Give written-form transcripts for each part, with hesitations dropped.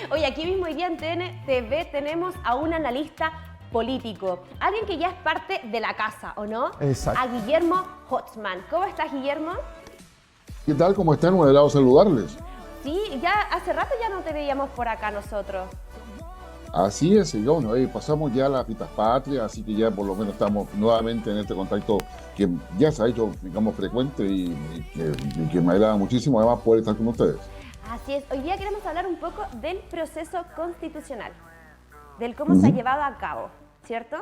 Oye, aquí mismo hoy día en TNTV tenemos a un analista político, alguien que ya es parte de la casa, ¿o no? Exacto. A Guillermo Hotzman. ¿Cómo estás, Guillermo? ¿Qué tal? ¿Cómo están? Un agrado saludarles. Sí, ya hace rato ya no te veíamos por acá nosotros. Así es, y bueno, pasamos ya las fiestas patrias, así que ya por lo menos estamos nuevamente en este contacto que ya se ha hecho, digamos, frecuente y que me agrada muchísimo además poder estar con ustedes. Así es, hoy día queremos hablar un poco del proceso constitucional, del cómo se ha llevado a cabo, ¿cierto?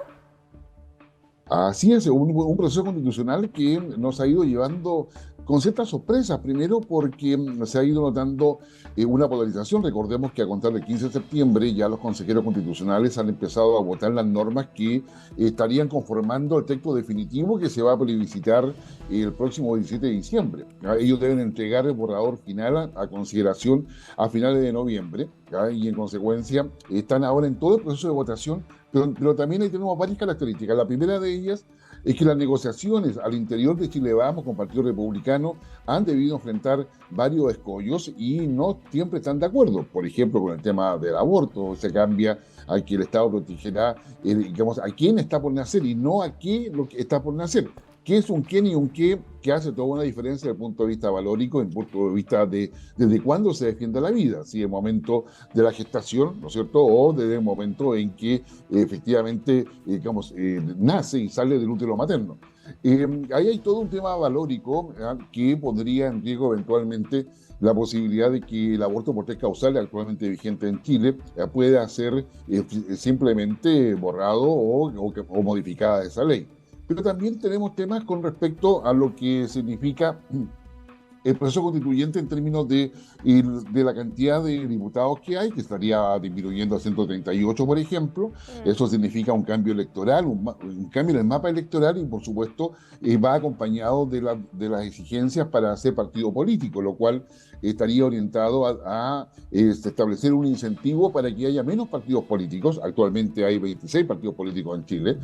Así es, un proceso constitucional que nos ha ido llevando con ciertas sorpresas. Primero porque se ha ido notando una polarización. Recordemos que a contar del 15 de septiembre ya los consejeros constitucionales han empezado a votar las normas que estarían conformando el texto definitivo que se va a plebiscitar el próximo 17 de diciembre. ¿Ya? Ellos deben entregar el borrador final a consideración a finales de noviembre, ¿ya? Y en consecuencia están ahora en todo el proceso de votación. Pero también ahí tenemos varias características. La primera de ellas es que las negociaciones al interior de Chile Vamos con Partido Republicano han debido enfrentar varios escollos y no siempre están de acuerdo. Por ejemplo, con el tema del aborto, se cambia a que el Estado protegerá, digamos, a quién está por nacer y no a qué lo que está por nacer. ¿Qué es un quién y un qué? Que hace toda una diferencia desde el punto de vista valórico, desde el punto de vista de desde cuándo se defiende la vida, si el momento de la gestación, ¿no es cierto?, o desde el momento en que efectivamente, digamos, nace y sale del útero materno. Ahí hay todo un tema valórico que pondría en riesgo eventualmente la posibilidad de que el aborto por 3 causales actualmente vigente en Chile pueda ser simplemente borrado o modificada esa ley. Pero también tenemos temas con respecto a lo que significa el proceso constituyente en términos de la cantidad de diputados que hay, que estaría disminuyendo a 138, por ejemplo. Eso significa un cambio electoral, un cambio en el mapa electoral y, por supuesto, va acompañado de las exigencias para ser partido político, lo cual estaría orientado a establecer un incentivo para que haya menos partidos políticos. Actualmente hay 26 partidos políticos en Chile,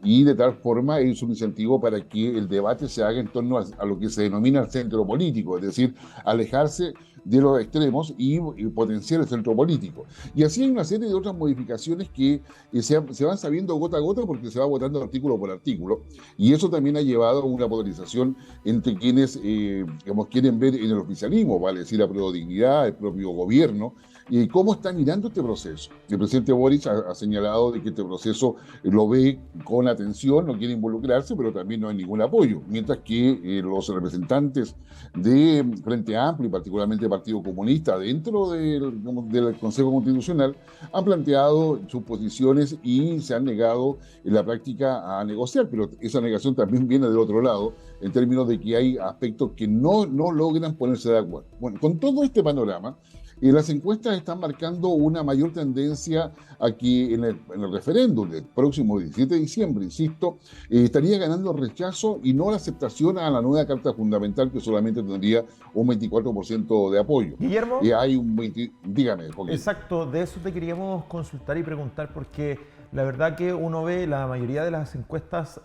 y de tal forma es un incentivo para que el debate se haga en torno a lo que se denomina el centro político, es decir, alejarse de los extremos y potenciar el centro político. Y así hay una serie de otras modificaciones que se van sabiendo gota a gota porque se va votando artículo por artículo, y eso también ha llevado a una polarización entre quienes digamos, quieren ver en el oficialismo, vale decir, la Prodignidad, el propio gobierno, y cómo está mirando este proceso. El presidente Boric ha señalado de que este proceso lo ve con atención, no quiere involucrarse, pero también no hay ningún apoyo, mientras que los representantes de Frente Amplio y particularmente el Partido Comunista dentro del Consejo Constitucional han planteado sus posiciones y se han negado en la práctica a negociar, pero esa negación también viene del otro lado, en términos de que hay aspectos que no logran ponerse de acuerdo. Bueno, con todo este panorama, las encuestas están marcando una mayor tendencia a que en el referéndum del próximo 17 de diciembre, insisto, estaría ganando el rechazo y no la aceptación a la nueva Carta Fundamental, que solamente tendría un 24% de apoyo. Guillermo. Hay un 20... Dígame, Joaquín. Exacto, de eso te queríamos consultar y preguntar porque la verdad que uno ve, la mayoría de las encuestas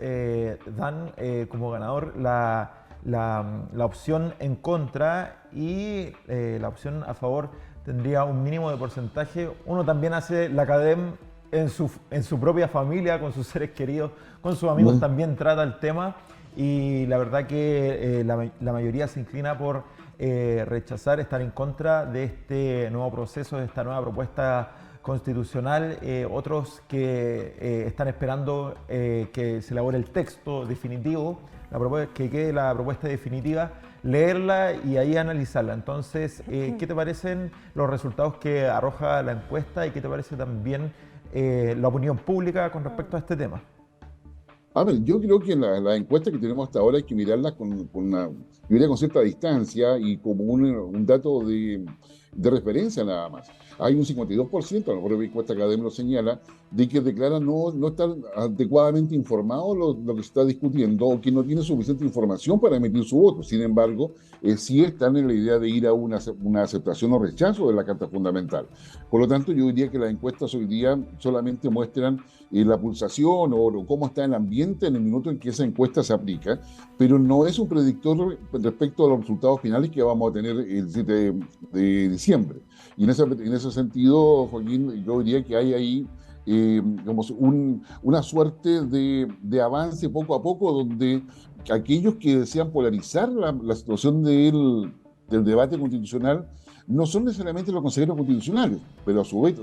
dan como ganador la opción en contra y la opción a favor tendría un mínimo de porcentaje. Uno también hace la CADEM en su propia familia, con sus seres queridos, con sus amigos también trata el tema y la verdad que la mayoría se inclina por rechazar, estar en contra de este nuevo proceso, de esta nueva propuesta constitucional. Otros que están esperando que se elabore el texto definitivo, que quede la propuesta definitiva, leerla y ahí analizarla. Entonces, ¿qué te parecen los resultados que arroja la encuesta y qué te parece también la opinión pública con respecto a este tema? A ver, yo creo que la encuesta que tenemos hasta ahora hay que mirarla con cierta distancia y como un dato de referencia nada más. Hay un 52%, a lo mejor la encuesta académica lo señala, de que declara no estar adecuadamente informado lo que se está discutiendo o que no tiene suficiente información para emitir su voto. Sin embargo, sí están en la idea de ir a una aceptación o rechazo de la Carta Fundamental. Por lo tanto, yo diría que las encuestas hoy día solamente muestran la pulsación o cómo está el ambiente en el minuto en que esa encuesta se aplica, pero no es un predictor respecto a los resultados finales que vamos a tener el 17 de diciembre. Y en ese sentido, Joaquín, yo diría que hay ahí digamos, una suerte de avance poco a poco, donde aquellos que desean polarizar la situación del debate constitucional no son necesariamente los consejeros constitucionales, pero a su vez,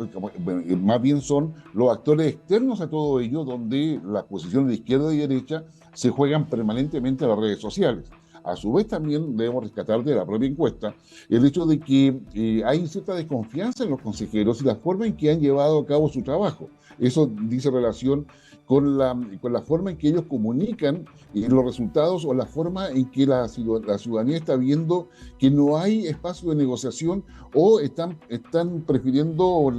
más bien son los actores externos a todo ello, donde las posiciones de izquierda y derecha se juegan permanentemente a las redes sociales. A su vez, también debemos rescatar de la propia encuesta el hecho de que hay cierta desconfianza en los consejeros y la forma en que han llevado a cabo su trabajo. Eso dice relación con la forma en que ellos comunican los resultados, o la forma en que la ciudadanía está viendo que no hay espacio de negociación, o están prefiriendo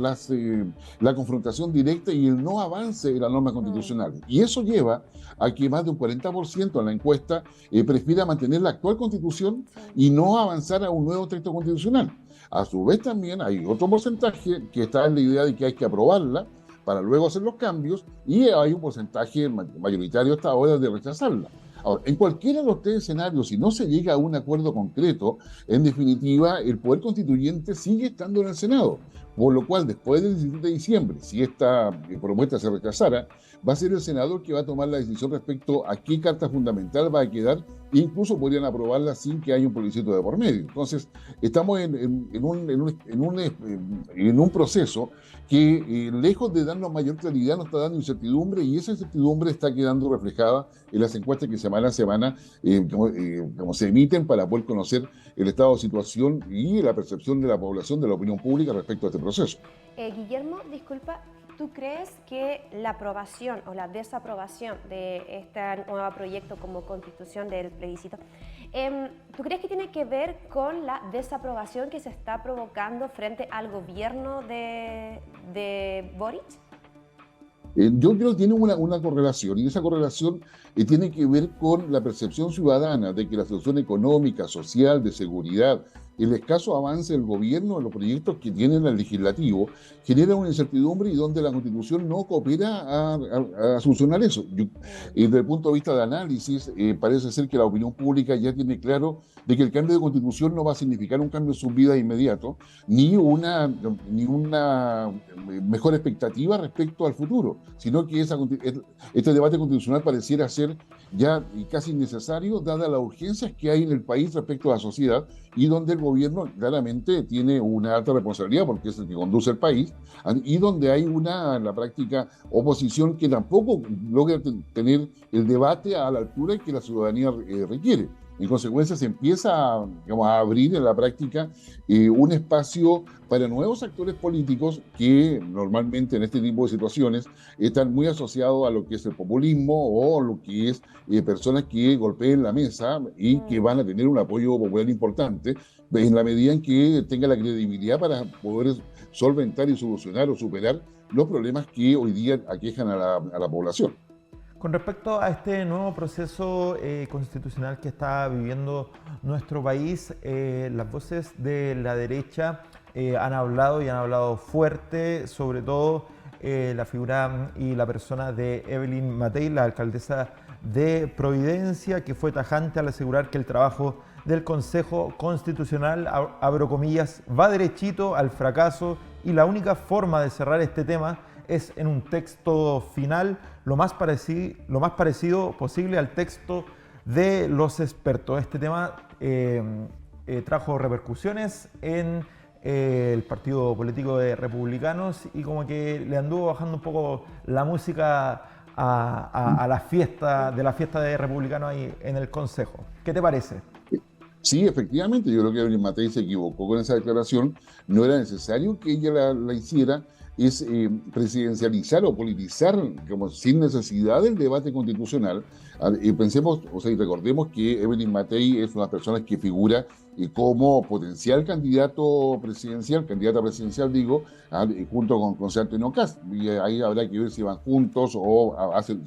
la confrontación directa y el no avance en las normas constitucionales. Y eso lleva a que más de un 40% en la encuesta prefiera mantener la actual constitución y no avanzar a un nuevo texto constitucional. A su vez, también hay otro porcentaje que está en la idea de que hay que aprobarla para luego hacer los cambios, y hay un porcentaje mayoritario hasta ahora de rechazarla. Ahora, en cualquiera de los tres escenarios, si no se llega a un acuerdo concreto, en definitiva, el poder constituyente sigue estando en el Senado, por lo cual, después del 17 de diciembre, si esta propuesta se rechazara, va a ser el senador que va a tomar la decisión respecto a qué carta fundamental va a quedar, e incluso podrían aprobarla sin que haya un plebiscito de por medio. Entonces, estamos en un proceso que, lejos de darnos mayor claridad, nos está dando incertidumbre, y esa incertidumbre está quedando reflejada en las encuestas que semana a semana como se emiten, para poder conocer el estado de situación y la percepción de la población, de la opinión pública respecto a este proceso. Guillermo, disculpa, ¿tú crees que la aprobación o la desaprobación de este nuevo proyecto como constitución del plebiscito, ¿tú crees que tiene que ver con la desaprobación que se está provocando frente al gobierno de Boric? Yo creo que tiene una correlación, y esa correlación tiene que ver con la percepción ciudadana de que la situación económica, social, de seguridad, el escaso avance del gobierno en los proyectos que tiene el legislativo, genera una incertidumbre, y donde la Constitución no coopera a solucionar eso. Desde el punto de vista de análisis, parece ser que la opinión pública ya tiene claro de que el cambio de Constitución no va a significar un cambio en sus vidas inmediato, ni una mejor expectativa respecto al futuro, sino que este debate constitucional pareciera ser ya casi innecesario, dada las urgencias que hay en el país respecto a la sociedad, y donde el gobierno claramente tiene una alta responsabilidad, porque es el que conduce el país, y donde hay en la práctica, oposición que tampoco logra tener el debate a la altura que la ciudadanía requiere. En consecuencia, se empieza a abrir en la práctica un espacio para nuevos actores políticos que normalmente en este tipo de situaciones están muy asociados a lo que es el populismo, o lo que es personas que golpeen la mesa y que van a tener un apoyo popular importante, en la medida en que tenga la credibilidad para poder solventar y solucionar o superar los problemas que hoy día aquejan a la población. Con respecto a este nuevo proceso constitucional que está viviendo nuestro país, las voces de la derecha han hablado, y han hablado fuerte, sobre todo la figura y la persona de Evelyn Matei, la alcaldesa de Providencia, que fue tajante al asegurar que el trabajo del Consejo Constitucional, abro comillas, va derechito al fracaso, y la única forma de cerrar este tema es en un texto final lo más parecido posible al texto de los expertos. Este tema trajo repercusiones en el partido político de Republicanos, y como que le anduvo bajando un poco la música a la fiesta de Republicanos ahí en el Consejo. ¿Qué te parece? Sí, efectivamente, yo creo que Evelyn Matei se equivocó con esa declaración. No era necesario que ella la hiciera. Es presidencializar o politizar, como sin necesidad del debate constitucional. Pensemos, y recordemos que Evelyn Matei es una persona que figura como potencial candidata presidencial, digo, junto con José Antonio Kast. Y ahí habrá que ver si van juntos o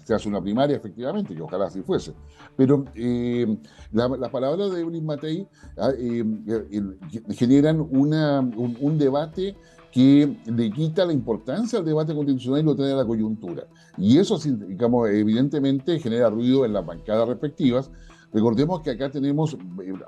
se hace una primaria, efectivamente, que ojalá así fuese. Pero las palabras de Evelyn Matei generan un debate que le quita la importancia al debate constitucional y lo trae a la coyuntura. Y eso, digamos, evidentemente genera ruido en las bancadas respectivas, Recordemos que acá tenemos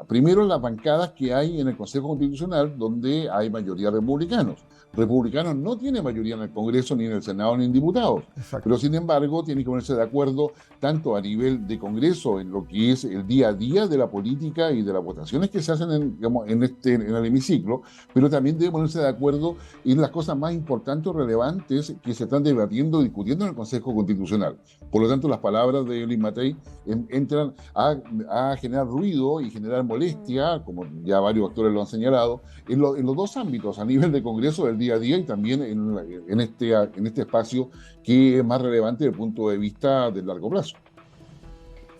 primero las bancadas que hay en el Consejo Constitucional, donde hay mayoría republicanos. Republicanos no tienen mayoría en el Congreso, ni en el Senado, ni en diputados. Exacto. Pero sin embargo, tienen que ponerse de acuerdo tanto a nivel de Congreso, en lo que es el día a día de la política y de las votaciones que se hacen en el hemiciclo, pero también deben ponerse de acuerdo en las cosas más importantes o relevantes que se están debatiendo y discutiendo en el Consejo Constitucional. Por lo tanto, las palabras de Evelyn Matei entran a generar ruido y generar molestia, como ya varios actores lo han señalado, en los dos ámbitos, a nivel de Congreso del día a día y también en este espacio que es más relevante desde el punto de vista del largo plazo.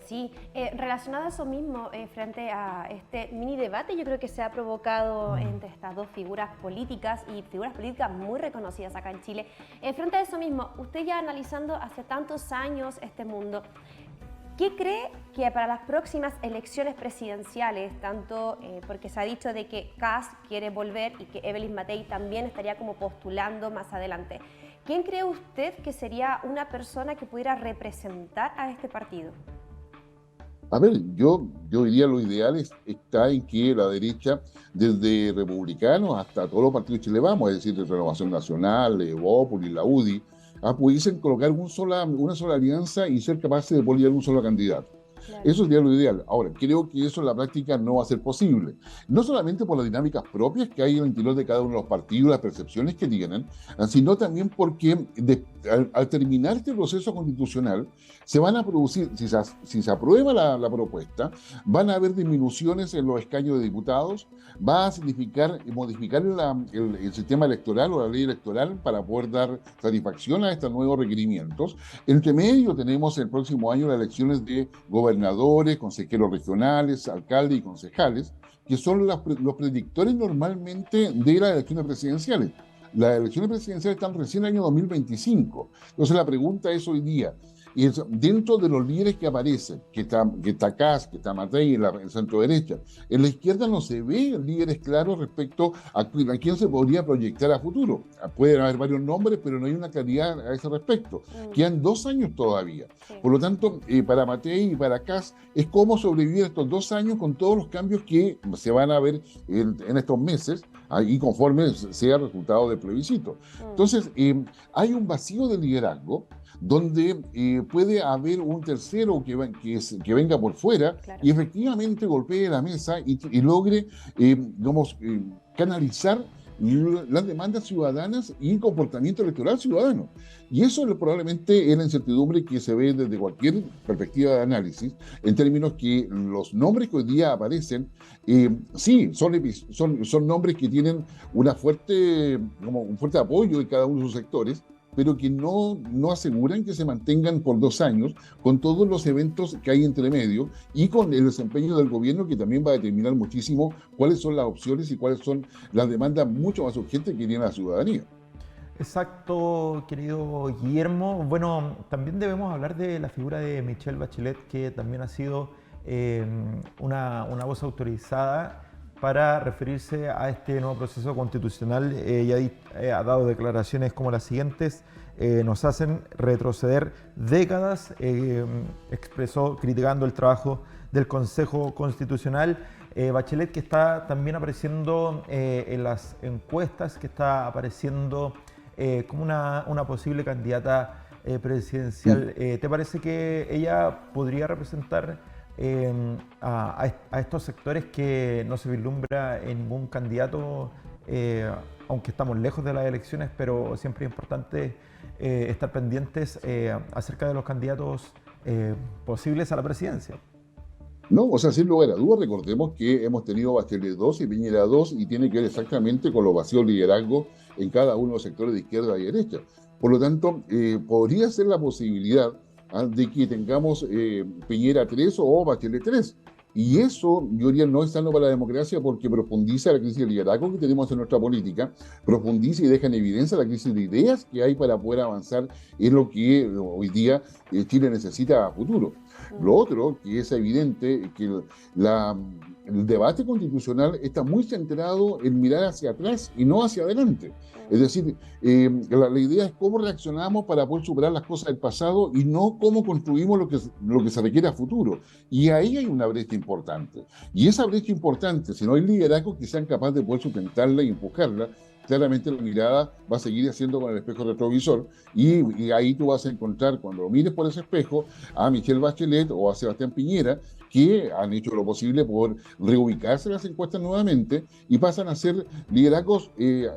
Sí, relacionado a eso mismo, frente a este mini debate, yo creo que se ha provocado entre estas dos figuras políticas y figuras políticas muy reconocidas acá en Chile. Frente a eso mismo, usted ya analizando hace tantos años este mundo, ¿qué cree que para las próximas elecciones presidenciales, tanto porque se ha dicho de que Kast quiere volver y que Evelyn Matei también estaría como postulando más adelante, ¿quién cree usted que sería una persona que pudiera representar a este partido? A ver, yo diría lo ideal está en que la derecha, desde republicanos hasta todos los partidos de Chile Vamos, es decir, de Renovación Nacional, Evópolis, la UDI, pudiesen colocar una sola alianza y ser capaces de poner un solo candidato. Claro. Eso sería lo ideal. Ahora, creo que eso en la práctica no va a ser posible. No solamente por las dinámicas propias que hay en el interior de cada uno de los partidos, las percepciones que tienen, sino también porque al terminar este proceso constitucional, se van a producir, si se aprueba la propuesta, van a haber disminuciones en los escaños de diputados, va a significar modificar el sistema electoral o la ley electoral para poder dar satisfacción a estos nuevos requerimientos. Entre medio tenemos el próximo año las elecciones de gobernadores, consejeros regionales, alcaldes y concejales, que son los predictores normalmente de las elecciones presidenciales. Las elecciones presidenciales están recién en el año 2025. Entonces la pregunta es hoy día, y dentro de los líderes que aparecen, que está Kast, que está Matei en el centro derecha, en la izquierda no se ven líderes claros respecto a quién se podría proyectar a futuro. Pueden haber varios nombres, pero no hay una claridad a ese respecto. Quedan 2 años todavía. Sí. Por lo tanto, para Matei y para Kast es cómo sobrevivir estos 2 años con todos los cambios que se van a ver en estos meses, y conforme sea el resultado del plebiscito. Entonces, hay un vacío de liderazgo donde puede haber un tercero que venga por fuera, Claro. y efectivamente golpee la mesa y logre, canalizar las demandas ciudadanas y el comportamiento electoral ciudadano. Y eso probablemente es la incertidumbre que se ve desde cualquier perspectiva de análisis, en términos que los nombres que hoy día aparecen, sí, son nombres que tienen un fuerte apoyo en cada uno de sus sectores, pero que no aseguran que se mantengan por 2 años, con todos los eventos que hay entre medio y con el desempeño del gobierno, que también va a determinar muchísimo cuáles son las opciones y cuáles son las demandas mucho más urgentes que tiene la ciudadanía. Exacto, querido Guillermo. Bueno, también debemos hablar de la figura de Michelle Bachelet, que también ha sido una voz autorizada para referirse a este nuevo proceso constitucional. Ella ha dado declaraciones como las siguientes: nos hacen retroceder décadas, expresó criticando el trabajo del Consejo Constitucional. Bachelet, que está también apareciendo en las encuestas, que está apareciendo como una posible candidata presidencial. ¿Te parece que ella podría representar a estos sectores que no se vislumbra en ningún candidato, aunque estamos lejos de las elecciones, pero siempre es importante estar pendientes acerca de los candidatos posibles a la presidencia? No, o sea, sin lugar a dudas, recordemos que hemos tenido Bachelet 2 y Piñera 2, y tiene que ver exactamente con los vacíos de liderazgo en cada uno de los sectores de izquierda y derecha. Por lo tanto, podría ser la posibilidad de que tengamos Piñera 3 o Bachelet 3. Y eso, yo diría, no es sano para la democracia, porque profundiza la crisis de liderazgo que tenemos en nuestra política, profundiza y deja en evidencia la crisis de ideas que hay para poder avanzar en lo que hoy día Chile necesita a futuro. Lo otro, que es evidente, que el debate constitucional está muy centrado en mirar hacia atrás y no hacia adelante. Es decir, la idea es cómo reaccionamos para poder superar las cosas del pasado y no cómo construimos lo que se requiere a futuro. Y ahí hay una brecha importante. Y esa brecha importante, si no hay liderazgos que sean capaces de poder sustentarla y empujarla, claramente la mirada va a seguir haciendo con el espejo retrovisor y ahí tú vas a encontrar, cuando lo mires por ese espejo, a Michelle Bachelet o a Sebastián Piñera, que han hecho lo posible por reubicarse en las encuestas nuevamente y pasan a ser liderazgos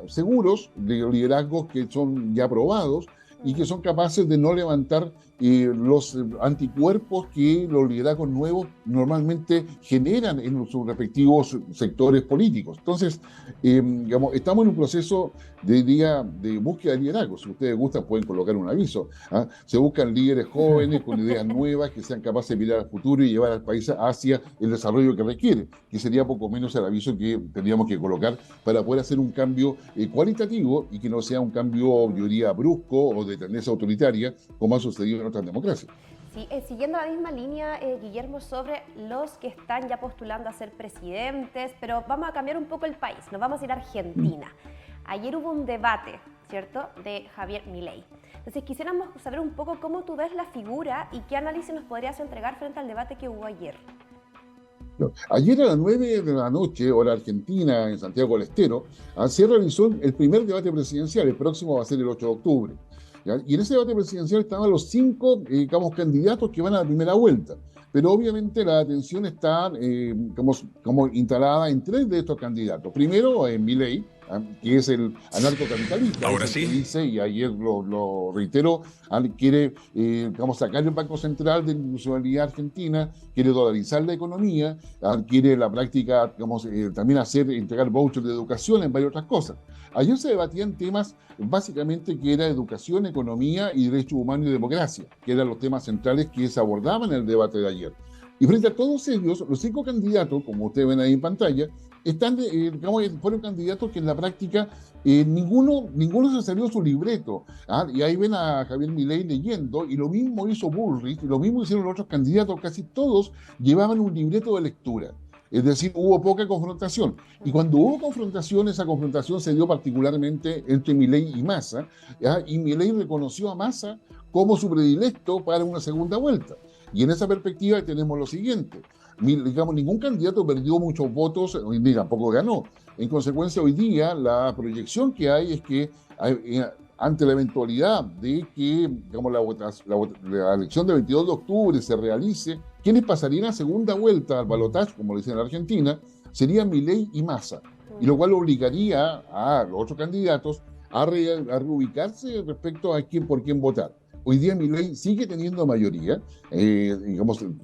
seguros, liderazgos que son ya probados y que son capaces de no levantar los anticuerpos que los liderazgos nuevos normalmente generan en sus respectivos sectores políticos. Entonces, digamos, estamos en un proceso de búsqueda de liderazgos. Si ustedes gustan, pueden colocar un aviso. ¿Ah? Se buscan líderes jóvenes con ideas nuevas que sean capaces de mirar al futuro y llevar al país hacia el desarrollo que requiere, que sería poco menos el aviso que tendríamos que colocar para poder hacer un cambio cualitativo y que no sea un cambio, yo diría, brusco o de tendencia autoritaria, como ha sucedido en otras democracias. Sí, siguiendo la misma línea, Guillermo, sobre los que están ya postulando a ser presidentes, pero vamos a cambiar un poco el país, nos vamos a ir a Argentina. Ayer hubo un debate, ¿cierto?, de Javier Milei. Entonces quisiéramos saber un poco cómo tú ves la figura y qué análisis nos podrías entregar frente al debate que hubo ayer. Ayer a las 9 de la noche, hora argentina, en Santiago del Estero, se realizó el primer debate presidencial. El próximo va a ser el 8 de octubre. ¿Ya? Y en ese debate presidencial estaban los 5, digamos, candidatos que van a la primera vuelta. Pero obviamente la atención está como instalada en 3 de estos candidatos. Primero, en Milei, que es el anarcocapitalista. Ahora sí. sí. Dice, y ayer lo reiteró, quiere sacar el Banco Central de la institucionalidad argentina, quiere dolarizar la economía, quiere la práctica, también entregar vouchers de educación, en varias otras cosas. Ayer se debatían temas básicamente que era educación, economía y derechos humanos y democracia, que eran los temas centrales que se abordaban en el debate de ayer. Y frente a todos ellos, los 5 candidatos, como ustedes ven ahí en pantalla, fueron candidatos que en la práctica ninguno se salió de su libreto. Y ahí ven a Javier Milei leyendo, y lo mismo hizo Bullrich, y lo mismo hicieron los otros candidatos, casi todos llevaban un libreto de lectura. Es decir, hubo poca confrontación. Y cuando hubo confrontación, esa confrontación se dio particularmente entre Milei y Massa, y Milei reconoció a Massa como su predilecto para una segunda vuelta. Y en esa perspectiva tenemos lo siguiente. Ningún candidato perdió muchos votos ni tampoco ganó. En consecuencia, hoy día la proyección que hay es que ante la eventualidad de que la elección del 22 de octubre se realice, quienes pasarían a segunda vuelta al balotaje, como lo dicen en Argentina, serían Milei y Massa, y lo cual obligaría a los otros candidatos a reubicarse respecto a por quién votar. Hoy día Milei sigue teniendo mayoría,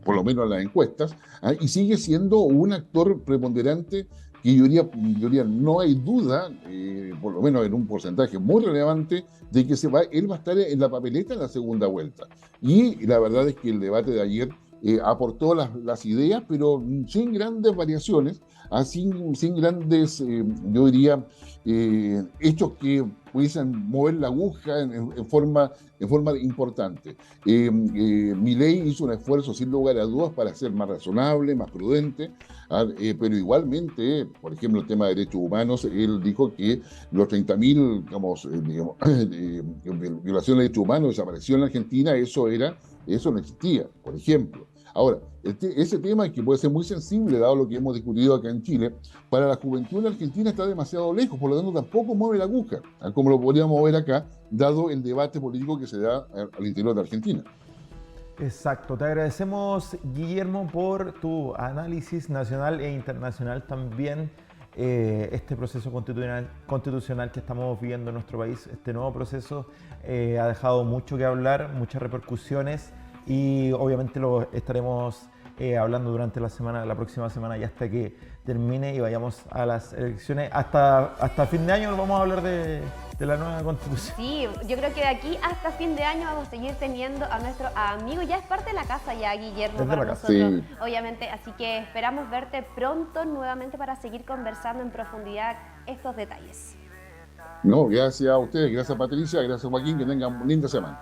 por lo menos en las encuestas, y sigue siendo un actor preponderante que yo diría no hay duda, por lo menos en un porcentaje muy relevante, de que él va a estar en la papeleta en la segunda vuelta. Y la verdad es que el debate de ayer aportó las ideas, pero sin grandes variaciones, sin grandes, yo diría, hechos que pudiesen mover la aguja en forma importante. Milei hizo un esfuerzo, sin lugar a dudas, para ser más razonable, más prudente, pero igualmente, por ejemplo, el tema de derechos humanos, él dijo que los 30.000 violaciones de derechos humanos desapareció en la Argentina, eso no existía, por ejemplo. Ahora, ese tema que puede ser muy sensible, dado lo que hemos discutido acá en Chile, para la juventud en Argentina está demasiado lejos, por lo tanto tampoco mueve la aguja, como lo podríamos ver acá, dado el debate político que se da al interior de Argentina. Exacto, te agradecemos, Guillermo, por tu análisis nacional e internacional también. Este proceso constitucional que estamos viviendo en nuestro país, este nuevo proceso ha dejado mucho que hablar, muchas repercusiones, y obviamente lo estaremos hablando durante la próxima semana, ya hasta que termine y vayamos a las elecciones. Hasta fin de año nos vamos a hablar de la nueva constitución. Sí, yo creo que de aquí hasta fin de año vamos a seguir teniendo a nuestro amigo, ya es parte de la casa ya, Guillermo, para nosotros, sí, obviamente, así que esperamos verte pronto nuevamente para seguir conversando en profundidad estos detalles. No, gracias a ustedes, gracias Patricia, gracias Joaquín, que tengan linda semana.